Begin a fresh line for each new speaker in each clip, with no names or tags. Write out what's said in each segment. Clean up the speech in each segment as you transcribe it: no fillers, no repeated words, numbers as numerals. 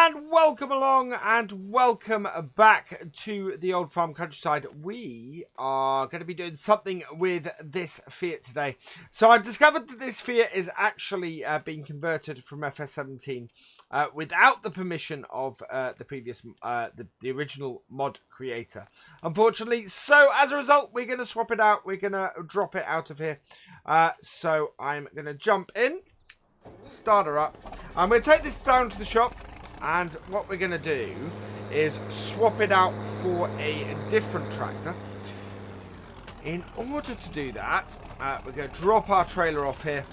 And welcome along and welcome back to the old farm countryside. We are going to be doing something with this Fiat today. So I discovered that this Fiat is actually being converted from FS17 without the permission of the previous, the original mod creator, unfortunately. So as a result, we're going to swap it out. We're going to drop it out of here. So I'm going to jump in, start her up. I'm going to take this down to the shop. And what we're going to do is swap it out for a different tractor. In order to do that, we're going to drop our trailer off here.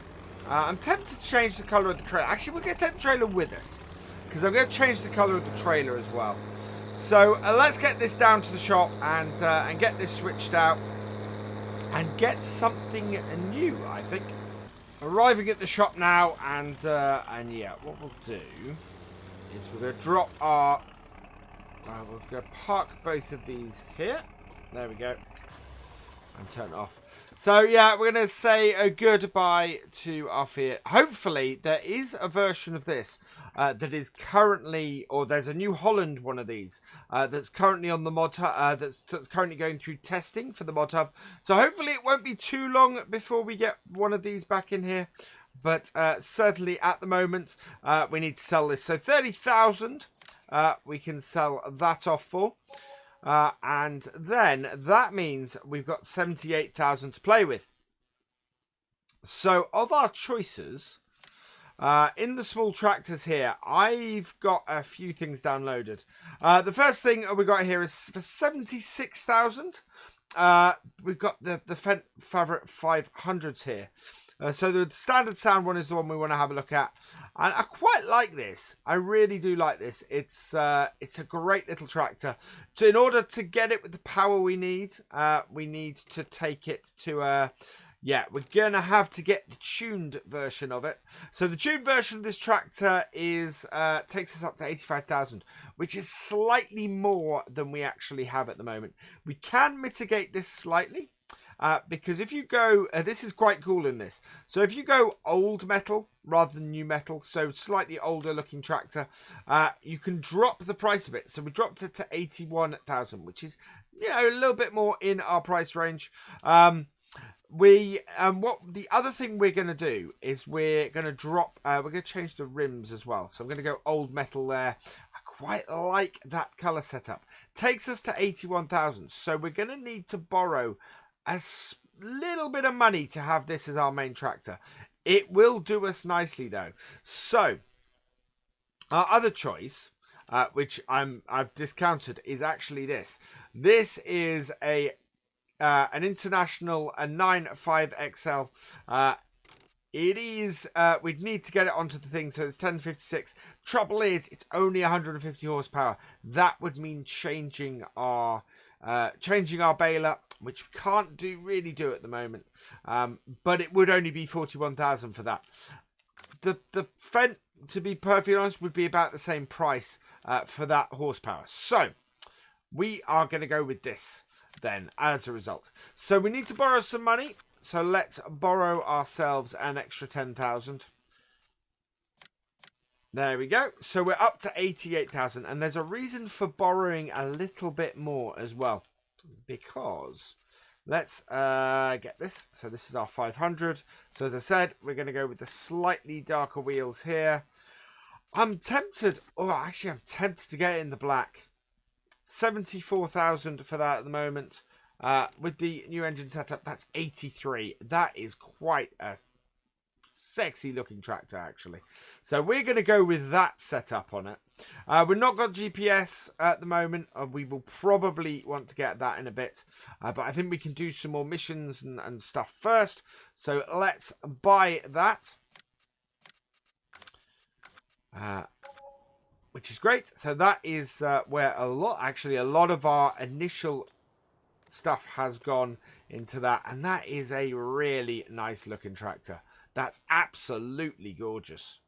I'm tempted to change the colour of the trailer. Actually, we're going to take the trailer with us, because I'm going to change the colour of the trailer as well. So let's get this down to the shop and get this switched out and get something new, I think. Arriving at the shop now, and yeah, what we'll do is we're going to drop our... we're going to park both of these here. There we go. And turn it off. So, yeah, we're going to say a goodbye to our Fiat. Hopefully, there is a version of this that is currently... Or there's a New Holland one of these that's currently on the mod hub. That's currently going through testing for the mod hub. So, hopefully, it won't be too long before we get one of these back in here. But certainly at the moment, we need to sell this. So 30,000 we can sell that off for. And then that means we've got 78,000 to play with. So of our choices, in the small tractors here, I've got a few things downloaded. The first thing we got here is for 76,000. We've got the Fendt Favorite 500s here. So the standard sound one is the one we want to have a look at, and I quite like this. I really do like this. It's a great little tractor. So in order to get it with the power we need to take it to yeah, we're gonna have to get the tuned version of it. So the tuned version of this tractor is takes us up to 85,000, which is slightly more than we actually have at the moment. We can mitigate this slightly. Because if you go, this is quite cool in this. So if you go old metal rather than new metal, so slightly older looking tractor, you can drop the price of it. So we dropped it to 81,000, which is, you know, a little bit more in our price range. What the other thing we're going to do is we're going to drop, we're going to change the rims as well. So I'm going to go old metal there. I quite like that color setup. Takes us to 81,000. So we're going to need to borrow a little bit of money to have this as our main tractor. It will do us nicely though. So our other choice, which I've discounted, is actually this. This is an International 9.5 XL. It is, we'd need to get it onto the thing, so it's 1056. Trouble is, it's only 150 horsepower. That would mean changing our baler, which we can't really do at the moment. But it would only be 41,000 for that. The Fendt, to be perfectly honest, would be about the same price for that horsepower. So we are going to go with this then as a result. So we need to borrow some money. So let's borrow ourselves an extra 10,000. There we go. So we're up to 88,000. And there's a reason for borrowing a little bit more as well. Because let's get this. So this is our 500. So as I said, we're going to go with the slightly darker wheels here. I'm tempted. Oh, actually, I'm tempted to get it in the black. 74,000 for that at the moment. With the new engine setup, that's 83. That is quite a sexy looking tractor, actually. So we're going to go with that setup on it. We've not got GPS at the moment. We will probably want to get that in a bit. But I think we can do some more missions and stuff first. So let's buy that. Which is great. So that is where a lot of our initial stuff has gone into that, and that is a really nice looking tractor. That's absolutely gorgeous.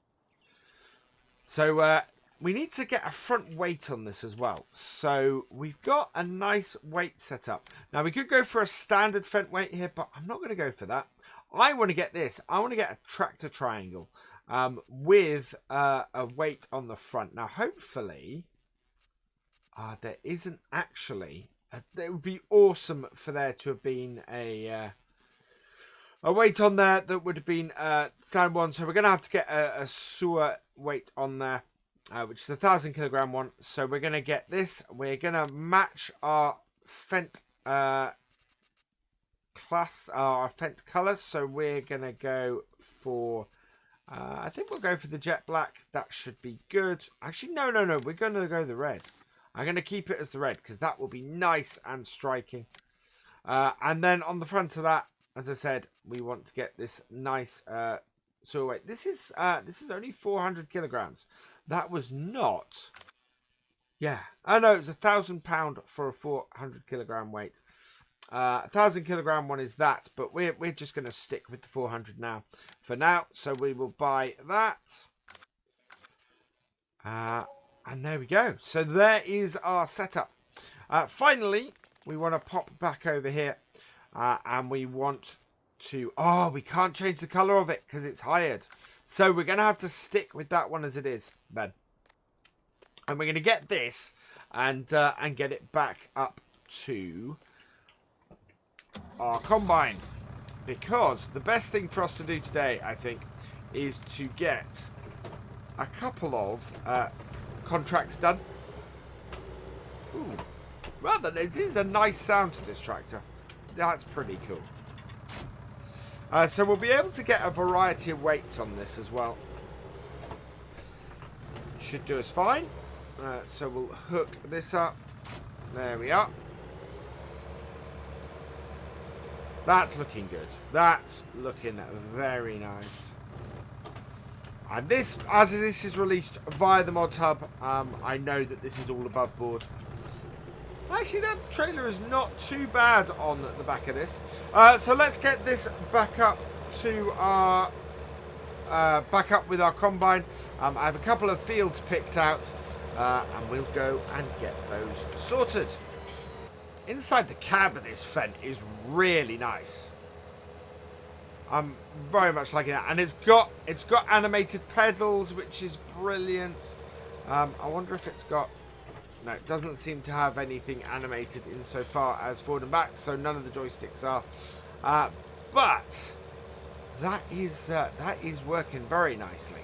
So we need to get a front weight on this as well. So we've got a nice weight set up. Now we could go for a standard front weight here, but I'm not going to go for that. I want to get this. I want to get a tractor triangle. with a weight on the front. Now, hopefully, there isn't actually. It would be awesome for there to have been a weight on there that would have been down one. So we're going to have to get a sewer weight on there, which is a 1,000 kilogram one. So we're going to get this. We're going to match our Fendt class, our Fendt colours. So we're going to go for, I think we'll go for the jet black. That should be good. Actually, no. We're going to go the red. I'm going to keep it as the red because that will be nice and striking. And then on the front of that, as I said, we want to get this nice sewer weight. This is only 400 kilograms. That was not. Yeah. Oh no, it was £1,000 for a 400 kilogram weight. 1,000 kilogram one is that, but we're just going to stick with the 400 now for now. So we will buy that. And there we go. So there is our setup. Finally, we want to pop back over here. And we want to... Oh, we can't change the colour of it because it's hired. So we're going to have to stick with that one as it is then. And we're going to get this and get it back up to our combine. Because the best thing for us to do today, I think, is to get a couple of... contracts done. Ooh, rather, it is a nice sound to this tractor. That's pretty cool. So we'll be able to get a variety of weights on this as well. Should do us fine. So we'll hook this up. There we are. That's looking good. That's looking very nice. And this, as this is released via the mod hub, I know that this is all above board. Actually, that trailer is not too bad on the back of this. So let's get this back up to our, back up with our combine. I have a couple of fields picked out, and we'll go and get those sorted. Inside the cab of this Fendt is really nice. I'm very much liking that, and it's got animated pedals, which is brilliant. I wonder if it's got. No, it doesn't seem to have anything animated insofar as forward and back, so none of the joysticks are. But that is working very nicely.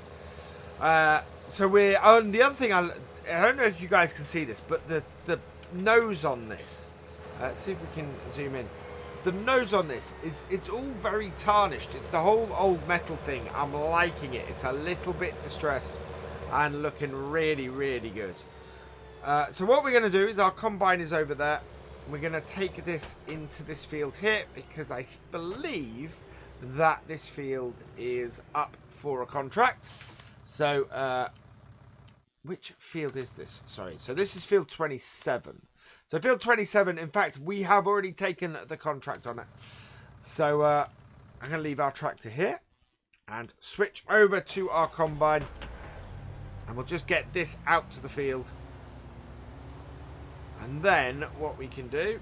So we're on the other thing. I don't know if you guys can see this, but the nose on this. Let's see if we can zoom in. The nose on this it's all very tarnished. It's the whole old metal thing. I'm liking it. It's a little bit distressed and looking really, really good. So what we're going to do is our combine is over there. We're going to take this into this field here because I believe that this field is up for a contract. So which field is this? Sorry. So this is field 27. So field 27, in fact, we have already taken the contract on it. So I'm going to leave our tractor here and switch over to our combine. And we'll just get this out to the field. And then what we can do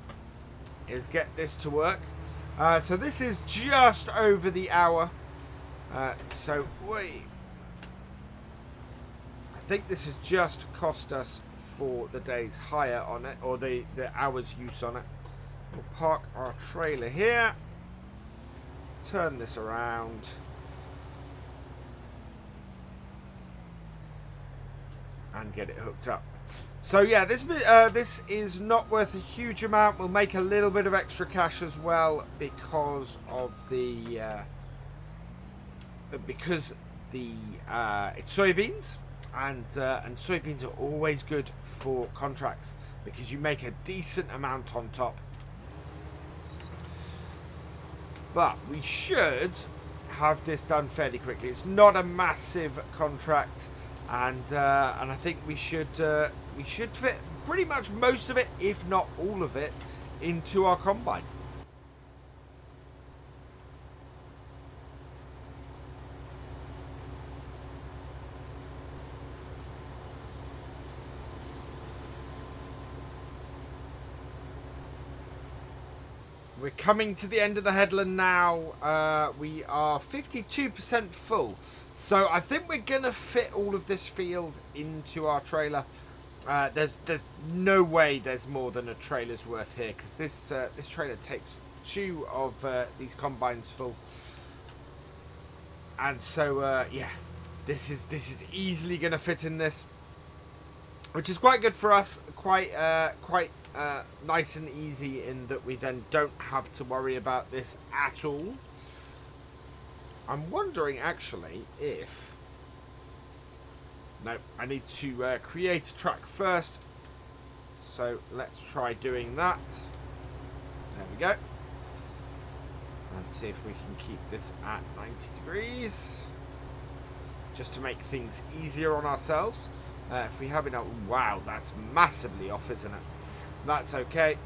is get this to work. So this is just over the hour. I think this has just cost us for the day's hire on it, or the hour's use on it. We'll park our trailer here, turn this around, and get it hooked up. So yeah, this is not worth a huge amount. We'll make a little bit of extra cash as well because of the it's soybeans. And soybeans are always good for contracts because you make a decent amount on top. But we should have this done fairly quickly. It's not a massive contract, and I think we should fit pretty much most of it, if not all of it, into our combine. We're coming to the end of the headland now. We are 52% full. So I think we're going to fit all of this field into our trailer. There's no way there's more than a trailer's worth here, because this trailer takes 2 of these combines full. And so, yeah, this is easily going to fit in this, which is quite good for us. Quite nice and easy in that we then don't have to worry about this at all. I'm wondering actually if... No, I need to create a track first. So let's try doing that. There we go. And see if we can keep this at 90 degrees. Just to make things easier on ourselves. If we have enough... Wow, that's massively off, isn't it? That's okay.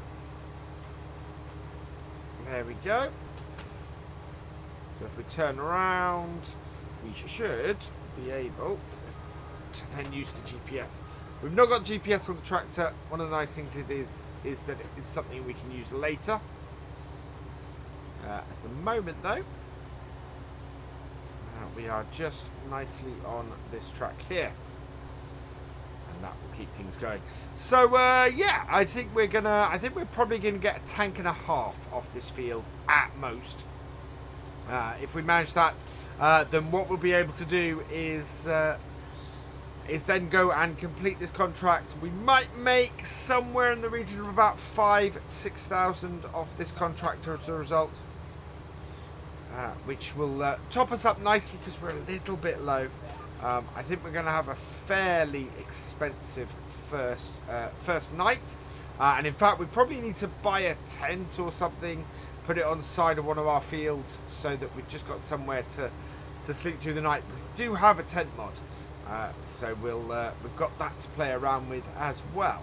There we go. So if we turn around, we should be able to then use the GPS. We've not got GPS on the tractor. One of the nice things it is that it is something we can use later. At the moment, though, we are just nicely on this track here. And that will keep things going. So yeah, I think we're probably gonna get a tank and a half off this field at most. If we manage that, then what we'll be able to do is then go and complete this contract. We might make somewhere in the region of about 5,000–6,000 off this contract as a result, which will top us up nicely because we're a little bit low. I think we're going to have a fairly expensive first night. And in fact, we probably need to buy a tent or something, put it on the side of one of our fields so that we've just got somewhere to sleep through the night. We do have a tent mod, so we've got that to play around with as well.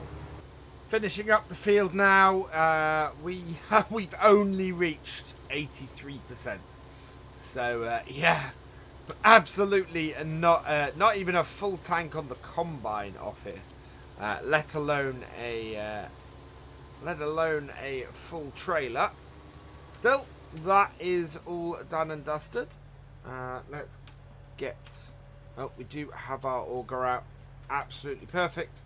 Finishing up the field now, we've only reached 83%. So yeah. Absolutely not even a full tank on the combine off here, let alone a full trailer. Still, that is all done and dusted. Let's get... Oh, we do have our auger out. Absolutely perfect.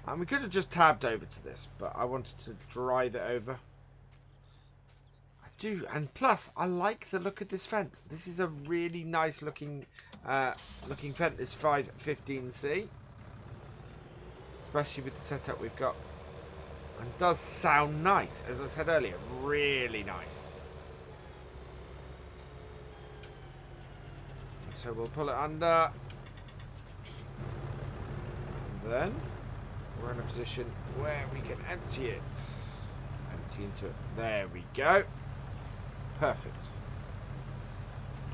And we could have just tabbed over to this, but I wanted to drive it over. Do, and plus I like the look of this Fendt. This is a really nice looking Fendt, this 515C, especially with the setup we've got, and does sound nice, as I said earlier, really nice. So we'll pull it under, and then we're in a position where we can empty into it. There we go. Perfect.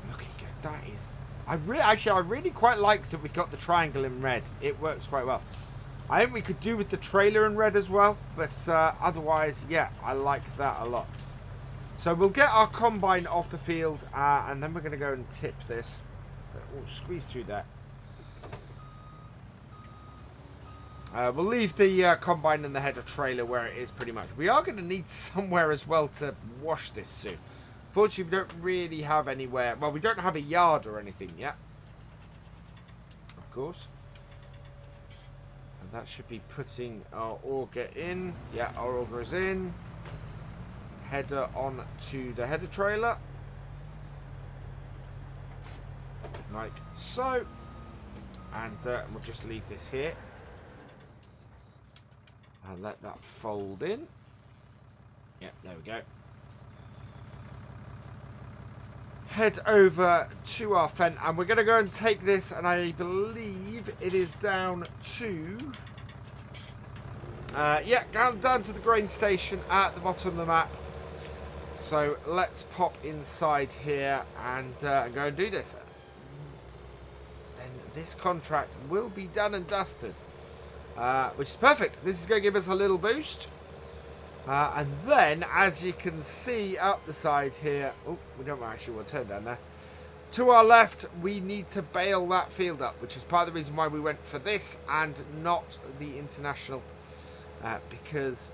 Looking good. That is... I really quite like that we got the triangle in red. It works quite well. I think we could do with the trailer in red as well, but otherwise, yeah, I like that a lot. So we'll get our combine off the field, and then we're going to go and tip this. So we'll squeeze through that. We'll leave the combine and the header trailer where it is pretty much. We are going to need somewhere as well to wash this soon. Fortunately, we don't really have anywhere. Well, we don't have a yard or anything yet. Of course. And that should be putting our auger in. Yeah, our auger is in. Header on to the header trailer. Like so. And we'll just leave this here. And let that fold in. Yep, there we go. Head over to our Fendt, and we're going to go and take this, and I believe it is down to... yeah, down to the grain station at the bottom of the map. So let's pop inside here and go and do this. Then this contract will be done and dusted, which is perfect. This is going to give us a little boost. And then, as you can see up the side here... Oh, we don't actually want to turn down there. To our left, we need to bale that field up, which is part of the reason why we went for this and not the international. Because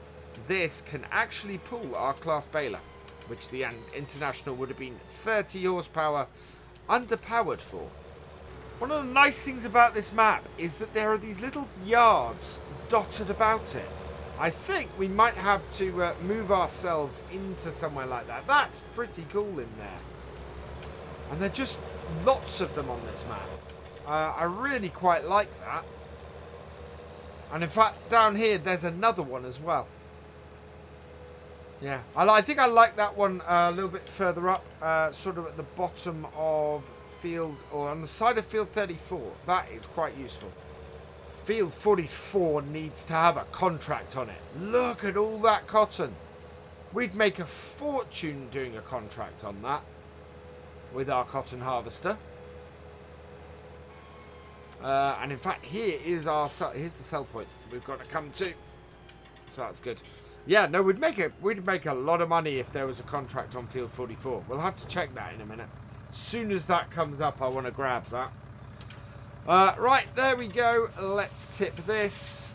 this can actually pull our class baler, which the International would have been 30 horsepower underpowered for. One of the nice things about this map is that there are these little yards dotted about it. I think we might have to move ourselves into somewhere like that. That's pretty cool in there. And there are just lots of them on this map. I really quite like that. And in fact, down here, there's another one as well. Yeah, I think I like that one a little bit further up, sort of at the bottom of field, or on the side of field 34. That is quite useful. Field 44 needs to have a contract on it. Look at all that cotton. We'd make a fortune doing a contract on that with our cotton harvester. And in fact, here's the sell point we've got to come to. So that's good. Yeah, no, we'd make a lot of money if there was a contract on field 44. We'll have to check that in a minute. As soon as that comes up, I want to grab that. Right, there we go. Let's tip this.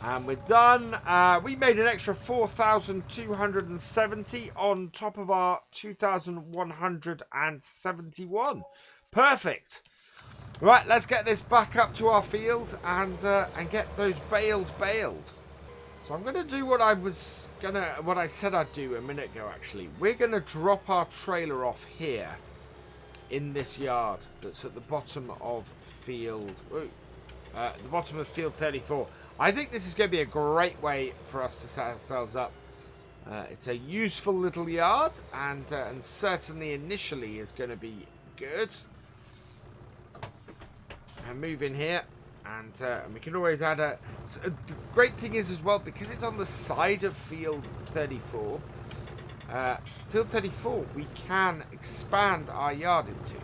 And we're done. We made an extra 4,270 on top of our 2,171. Perfect. Right, let's get this back up to our field and get those bales baled. So I'm gonna do what I said I'd do a minute ago. Actually, we're gonna drop our trailer off here in this yard that's at the bottom of field. The bottom of field 34. I think this is going to be a great way for us to set ourselves up. It's a useful little yard, and certainly initially is going to be good. And move in here, and we can always add a... So, the great thing is as well, because it's on the side of field 34, field 34 we can expand our yard into.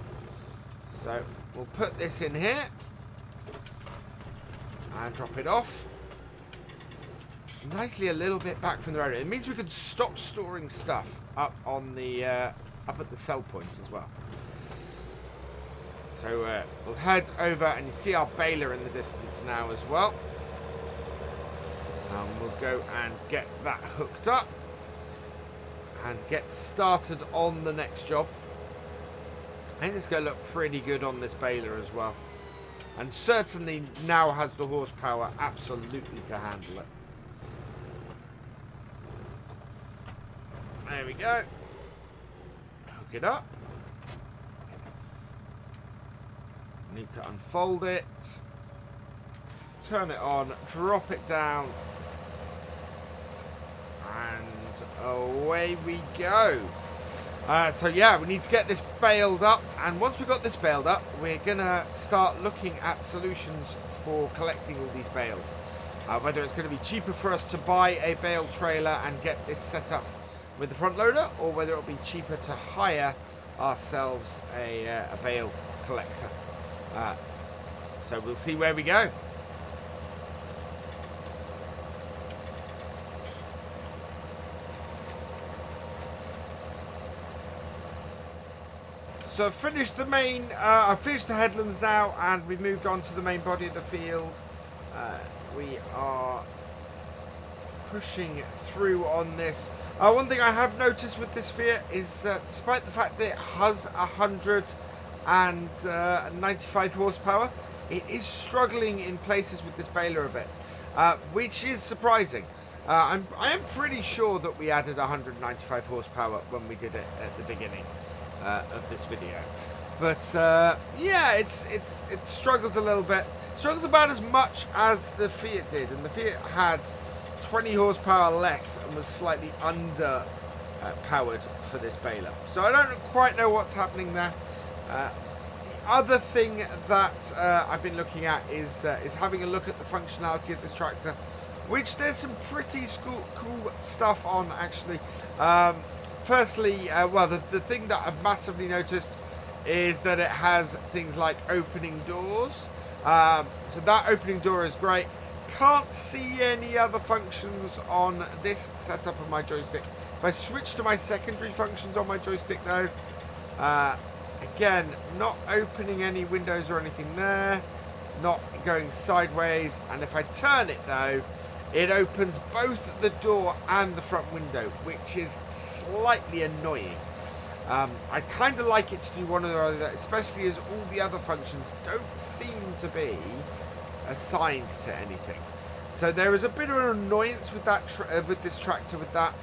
So we'll put this in here and drop it off nicely a little bit back from the road. It means we can stop storing stuff up on the up at the sell point as well. So we'll head over, and you see our baler in the distance now as well. And we'll go and get that hooked up and get started on the next job. I think this is going to look pretty good on this baler as well. And certainly now has the horsepower absolutely to handle it. There we go. Hook it up. Need to unfold it. Turn it on. Drop it down. And away we go. So yeah, we need to get this baled up, and once we've got this baled up, we're gonna start looking at solutions for collecting all these bales. Whether it's going to be cheaper for us to buy a bale trailer and get this set up with the front loader, or whether it'll be cheaper to hire ourselves a bale collector. So we'll see where we go. So I've finished the main, I've finished the headlands now, and we've moved on to the main body of the field. We are pushing through on this. One thing I have noticed with this Fiat is, despite the fact that it has 195 horsepower, it is struggling in places with this baler a bit, which is surprising. I am pretty sure that we added 195 horsepower when we did it at the beginning of this video, but yeah, it struggles a little bit. Struggles about as much as the Fiat did, and the Fiat had 20 horsepower less and was slightly under powered for this baler. So I don't quite know what's happening there. The other thing that I've been looking at is having a look at the functionality of this tractor, which there's some pretty cool stuff on actually. Firstly, well, the thing that I've massively noticed is that it has things like opening doors. So that opening door is great. Can't see any other functions on this setup of my joystick. If I switch to my secondary functions on my joystick though, again, not opening any windows or anything there. not going sideways. And if I turn it though, it opens both the door and the front window, which is slightly annoying. I kind of like it to do one or the other, especially as all the other functions don't seem to be assigned to anything. So there is a bit of an annoyance with that with this tractor with that.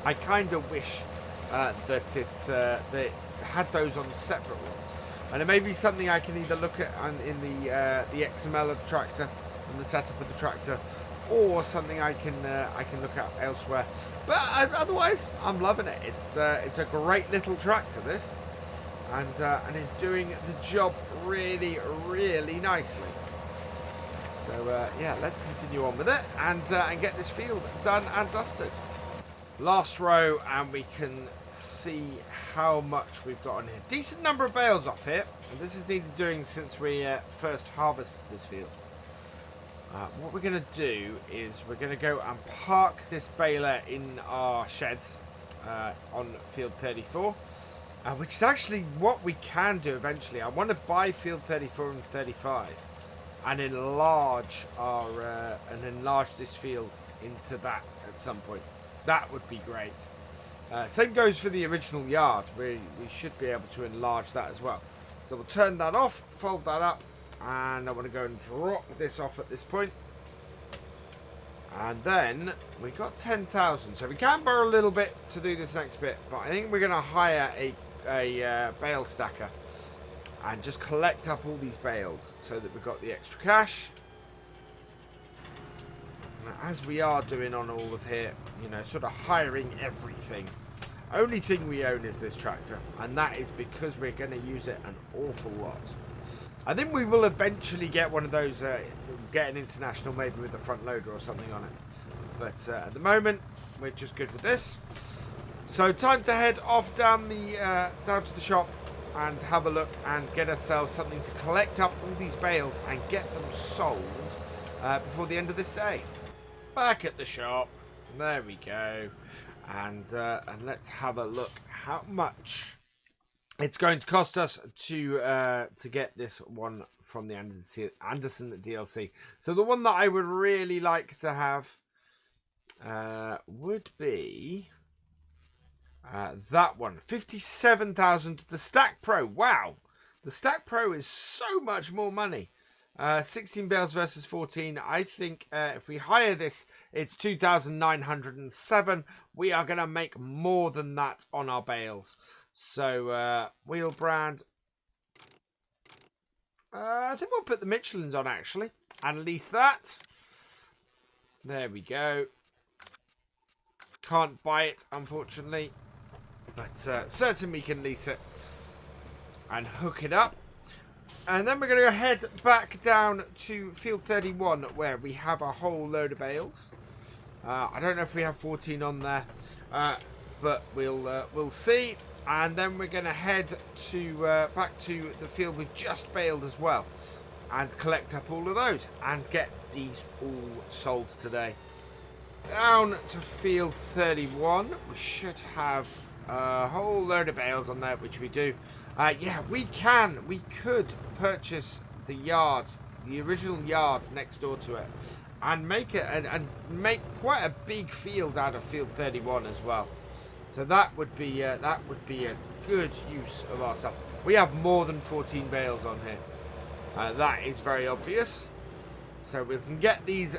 I kind of wish that it had those on separate ones, and it may be something I can either look at in the XML of the tractor and the setup of the tractor, or something I can look at elsewhere. But otherwise, I'm loving it. It's a great little tractor, this, and is doing the job really, really nicely. So yeah, let's continue on with it and get this field done and dusted. Last row, and we can see how much we've got on here. Decent number of bales off here, and this is needed doing since we first harvested this field. What we're going to do is we're going to go and park this baler in our sheds on field 34, which is actually what we can do eventually. I want to buy field 34 and 35 and enlarge this field into that at some point. That would be great. Same goes for the original yard. We should be able to enlarge that as well. So we'll turn that off, fold that up, and I want to go and drop this off at this point. And then we got 10,000, so we can borrow a little bit to do this next bit. But I think we're going to hire a bale stacker and just collect up all these bales so that we've got the extra cash. As we are doing on all of here, you know, sort of hiring everything. Only thing we own is this tractor, and that is because we're going to use it an awful lot. I think we will eventually get one of those, get an international maybe with a front loader or something on it. But at the moment, we're just good with this. So time to head off down to the shop and have a look and get ourselves something to collect up all these bales and get them sold before the end of this day. Back at the shop, there we go, and let's have a look how much it's going to cost us to get this one from the Andersen DLC. So the one that I would really like to have would be that one, 57,000. The Stack Pro, wow, the Stack Pro is so much more money. 16 bales versus 14. I think if we hire this, it's 2,907. We are going to make more than that on our bales. So, wheel brand. I think we'll put the Michelins on, actually. And lease that. There we go. Can't buy it, unfortunately. But certainly we can lease it. And hook it up. And then we're going to head back down to field 31, where we have a whole load of bales. I don't know if we have 14 on there, but we'll see. And then we're going to head to back to the field we've just baled as well, and collect up all of those and get these all sold today. Down to field 31, we should have a whole load of bales on there, which we do. Yeah, we could purchase the yard, the original yard next door to it, and make it and make quite a big field out of field 31 as well. So that would be a good use of our stuff. We have more than 14 bales on here. That is very obvious. So we can get these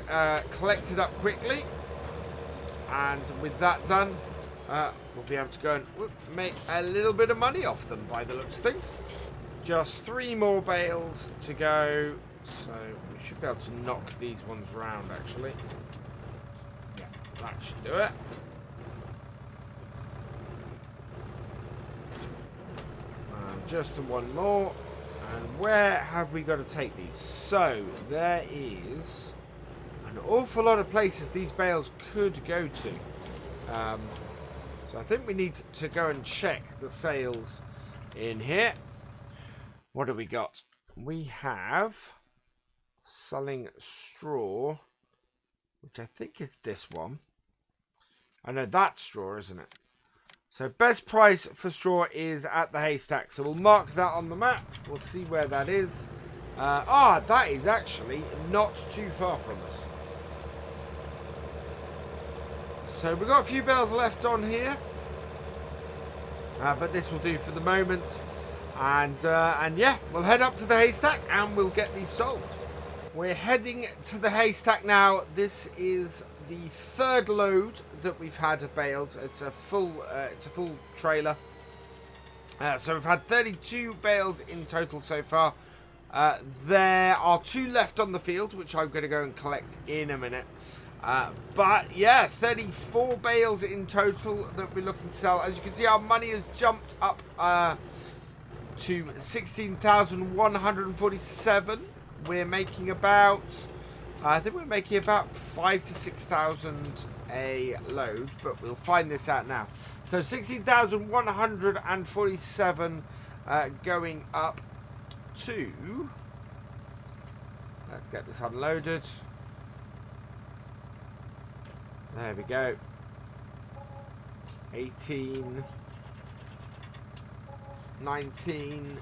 collected up quickly, and with that done, we'll be able to go and make a little bit of money off them by the looks of things. Just 3 more bales to go, so we should be able to knock these ones round actually. Yeah, that should do it. And just the one more. And where have we got to take these? So there is an awful lot of places these bales could go to. So I think we need to go and check the sales in here. What do we got? We have selling straw, which I think is this one. I know that's straw, isn't it? So best price for straw is at the haystack. So we'll mark that on the map. We'll see where that is. That is actually not too far from us. So we've got a few bales left on here. But this will do for the moment. And yeah, we'll head up to the haystack and we'll get these sold. We're heading to the haystack now. This is the third load that we've had of bales. It's a full trailer. So we've had 32 bales in total so far. There are 2 left on the field, which I'm going to go and collect in a minute. But yeah, 34 bales in total that we're looking to sell. As you can see, our money has jumped up to 16,147. We're making about, I think we're making about 5,000 to 6,000 a load, but we'll find this out now. So 16,147 going up to, let's get this unloaded. There we go. 18, 19.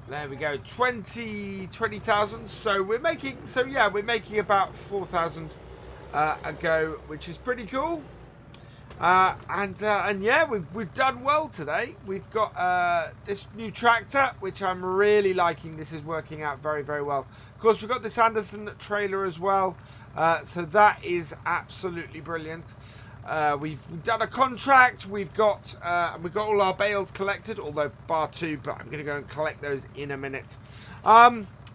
There we go. 20,000. So we're making. So yeah, we're making about 4,000 a go, which is pretty cool. And yeah, we've done well today. We've got this new tractor, which I'm really liking. This is working out very, very well. Of course, we've got this Andersen trailer as well. So that is absolutely brilliant. We've done a contract. We've got all our bales collected, although bar 2, but I'm going to go and collect those in a minute.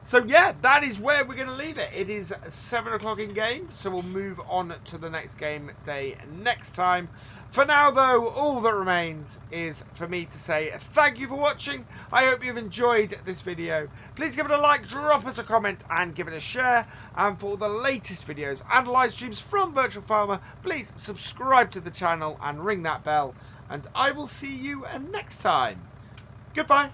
So yeah, that is where we're going to leave it. It is 7 o'clock in game, so we'll move on to the next game day next time. For now, though, all that remains is for me to say thank you for watching. I hope you've enjoyed this video. Please give it a like, drop us a comment, and give it a share. And for the latest videos and live streams from Virtual Farmer, please subscribe to the channel and ring that bell. And I will see you next time. Goodbye.